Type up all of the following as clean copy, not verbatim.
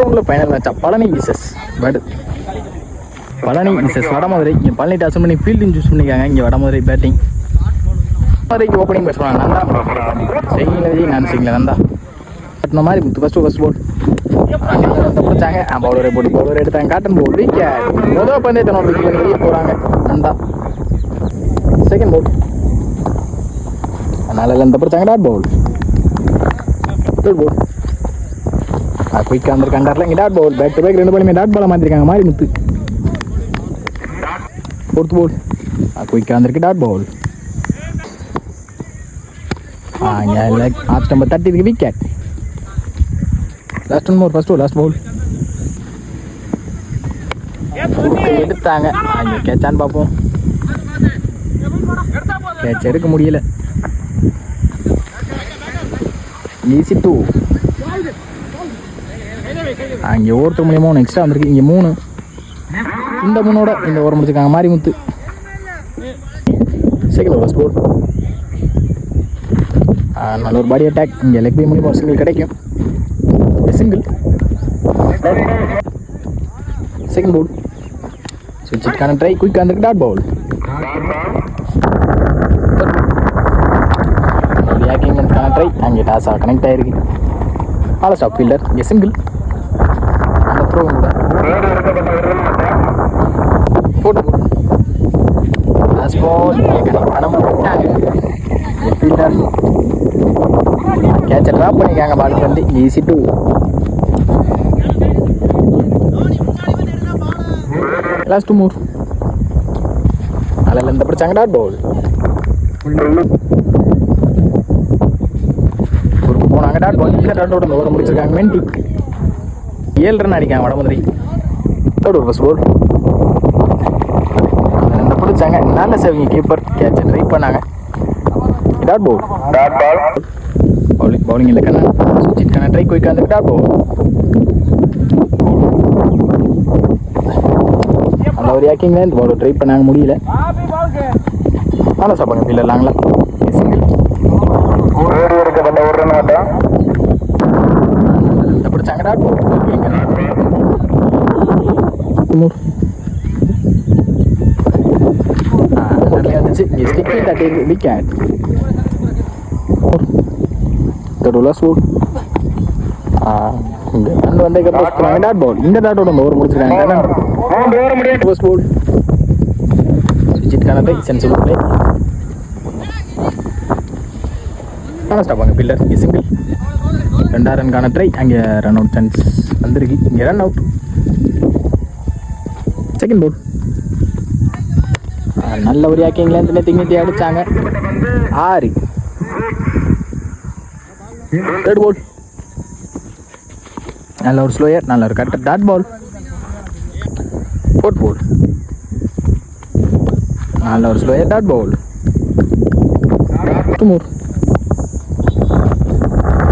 ரவுண்டில் ஃபைனல் மேட்சா பழனி விசஸ் வடமதுரை. இங்கே பழனி டாஸ் பண்ணி ஃபீல்டிங் சூஸ் பண்ணிக்காங்க. இங்கே வடமதுரை பேட்டிங். வடமதுரைக்கு ஓப்பனிங் பேட்ஸ்மேன் நந்தா செய்யல விஜய், நான் செய்யல நந்தா பட்டின மாதிரி முத்து ஃபஸ்ட் பால் பிடிச்சாங்க. பவுலரை எடுத்தாங்க. Caught and bowl wicket. முதல் பந்தயத்தை வெளியே போகிறாங்க நந்தா. செகண்ட் பவுல் அதனால இந்த பிடிச்சாங்க. டாட் பவுல். தேர்ட் பவுல் குயிக்காக வந்திருக்காண்டாரில் இங்கே dot ball. Back to back 2 பாலுமே டாட் பாலாக மாற்றிருக்காங்க மாறி முத்து. ஃபோர்த் பவுல் குயிக்காக வந்திருக்கு. Dot ball. இங்கே ஆஃப் ஸ்டம்பை தட்டிருக்கு. Wicket. Last 1 more. First ball எடுத்தாங்க. இங்கே கேட்சான்னு பார்ப்போம். கேட்ச் எடுக்க முடியல. ஈஸி 2. இங்கே ஒருத்தர் மூலியமாக 1 எக்ஸ்ட்ரா வந்திருக்கு. இங்கே 3. இந்த 3ஓட இந்த ஓவர் முடிச்சிருக்காங்க Marimuthu. Second over first ball நல்ல ஒரு பாடி அட்டாக். இங்கே லெக் பை மூலியமாக ஒரு சிங்கிள் கிடைக்கும். சிங்கிள். செகண்ட் பவுல் சுவிட்சுக்கான ட்ரை. குயிக்காக வந்திருக்கு. Dot ball. யாக்கிங்கான ட்ரை. அங்கே டாஸாக கனெக்ட் ஆகிருக்கு. All stop fielder. இங்கே சிங்கிள். அந்த த்ரோ கூட fourth ball last ball. Fielder கேட்சை ட்ராப் பண்ணிக்காங்க. பாலுக்கு வந்து ஈஸி 2. Last 2 more. அதில் இந்த பிடிச்சாங்க. Dot ball. போனாங்க. Dot ball. இந்த டாட்டோட இந்த ஓவர் முடிச்சிருக்காங்க. மென்டி 7 ரன் அடிக்காங்க வடமதுரை. தேர்ட் ஓவர் ஃபர்ஸ்ட் பவுல் அதில் இந்த பிடிச்சாங்க. நல்ல சேவிங்க கீப்பர். கேட்சை ட்ரை பண்ணாங்க. Dot ball. பவுலிங் இல்லை கண்ணா. சுவிட்சுக்கான ட்ரை. குயிக்காக வந்து டாட் பவுல். நல்ல ஒரு யாக்கிங்ல இந்த பவுல் ட்ரை பண்ணாங்க. முடியல. நல்லா சாப்பாங்க ஃபீல்டர் லாங்களா. சிங்கிள். பிடிச்சாங்க. டாட் பவுல். வந்துச்சு. ஸ்டிக்கிங் தட்டி விக்கெட். லாஸ்ட் பவுல் வந்து டாட் பவுல். இந்த டாட்டோட அந்த ஓவர் முடிச்சிருக்காங்க. ஃபர்ஸ்ட் பவுல் சுவிட்சுக்கான ட்ரை. Sensible play. நல்லா ஸ்டாப்பாங்க ஃபீல்டர். இங்கே சிங்கிள். 2 ரன்கான ட்ரை. அங்கே ரன் அவுட் சான்ஸ் வந்திருக்கு. இங்கே ரன் அவுட். செகண்ட் பவுல் நல்ல ஒரு யாக்கிங்லேருந்து திங்கிட்டி அடித்தாங்க. 6. தேர்ட் பவுல் நல்ல ஒரு ஸ்லோயர். நல்ல ஒரு correct dot ball. Fourth bowl நல்ல ஒரு ஸ்லோயர். Dot ball. 2 more.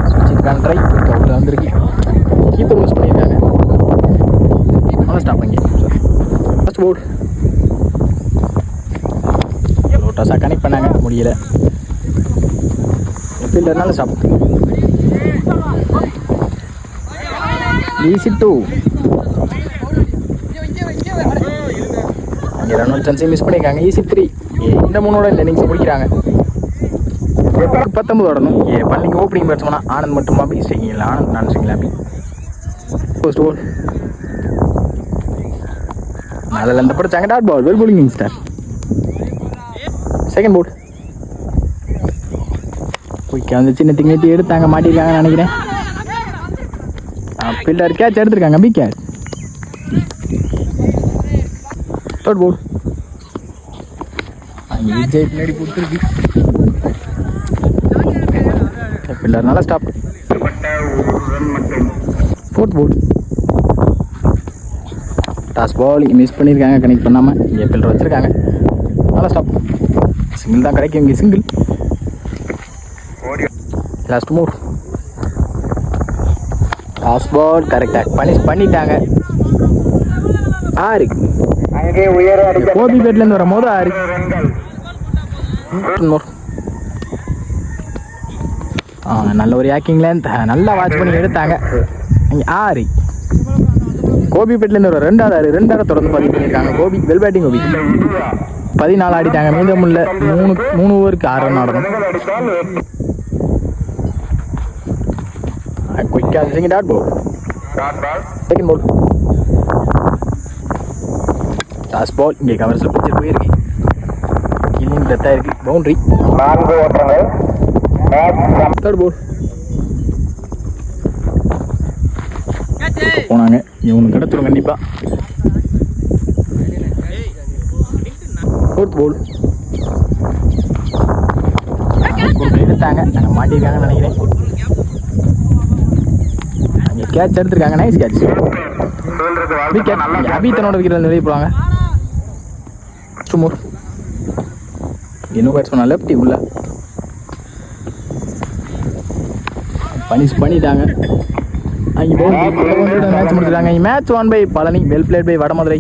ஸ்விட்சிங் ட்ரை. அவுட் வந்திருக்கு. கீப்பர் யூஸ் பண்ணியிருக்காங்க. நல்லா ஸ்டாப் பண்ணி. ஃபர்ஸ்ட் பவுல் லோட்டஸாக கனெக்ட் பண்ணாங்க. முடியல. ஃபீல்டர்னால ஸ்டாப். ஈஸி 2. அங்கே ரன் அவுட் சான்ஸையும் மிஸ் பண்ணியிருக்காங்க. ஈஸி 3. இந்த 3ஓட இந்த இன்னிங்ஸை முடிக்கிறாங்க. 19 ஓடணும். பள்ளிக்கு ஓப்பனிங் பேட்ஸ்மேனா ஆனந்த் மட்டும் அப்படி ஸ்டேக்கிங். ஆனந்த் நான் ஸ்டேக்கிங் அப்படி. ஃபர்ஸ்ட் பவுல் அதில் இந்த பிடிச்சாங்க. Dot ball. Well bowling star. Second bowl குயிக்காக வந்து சின்ன திங்கட்டி எடுத்தாங்க. மாட்டிருக்காங்கன்னு நினைக்கிறேன். ஃபீல்டர் கேட்ச் எடுத்திருக்காங்க. விக்கெட். தேர்ட் பவுல் விஜய் பின்னாடி கொடுத்துருக்கு. ஃபீல்டர் நல்லா stop. Fourth bowl toss ball miss பண்ணியிருக்காங்க. கனெக்ட் பண்ணாமல் இங்கே ஃபீல்டர் வச்சுருக்காங்க. நல்லா ஸ்டாப். சிங்கிள் தான் கிடைக்கும். இங்கே single. Last move. Last ball கரெக்டாக பனிஷ் பண்ணிட்டாங்க. 6. கோபி பேட்லேருந்து வரும்போது 6. நல்ல ஒரு யாக்கிங்ல நல்லா வாட்ச் பண்ணி எடுத்தாங்க. 6. கோபிப்பேட்டிலேருந்து ஒரு ரெண்டாவது தொடர்ந்து பதிவு பண்ணியிருக்காங்க. Gopi well batting. கோபி 14 ஆடிட்டாங்க. மீதம் உள்ள 3 ஓவருக்கு 6 ரன் ஆடணும். குயிக்காக second dot ball. Second ball toss ball. இங்கே கவர்ஸில் பிடிச்சிட்டு போயிருக்கு. கீழே டெத்தாக இருக்குது. பவுண்ட்ரி. 4 ஓட்டங்கள். தேர்ட் பால் போனாங்க. இவனு கிடத்துரும் கண்டிப்பாக. ஃபோர்த் பால் எடுத்தாங்க. நாங்கள் மாட்டியிருக்காங்கன்னு நினைக்கிறேன். அங்கே கேட்ச் எடுத்துருக்காங்க. Nice catch. அபித்தனோட விக்கெட்டில் வெளியே போவாங்க. சுமூர் இன்னும் பேட்ஸ் பண்ண லெஃப்டி உள்ள பனிஷ் பண்ணிட்டாங்க. அங்கே மேட்ச் முடிச்சிருக்காங்க. Match 1 by Palani. Well played by Vadamadurai.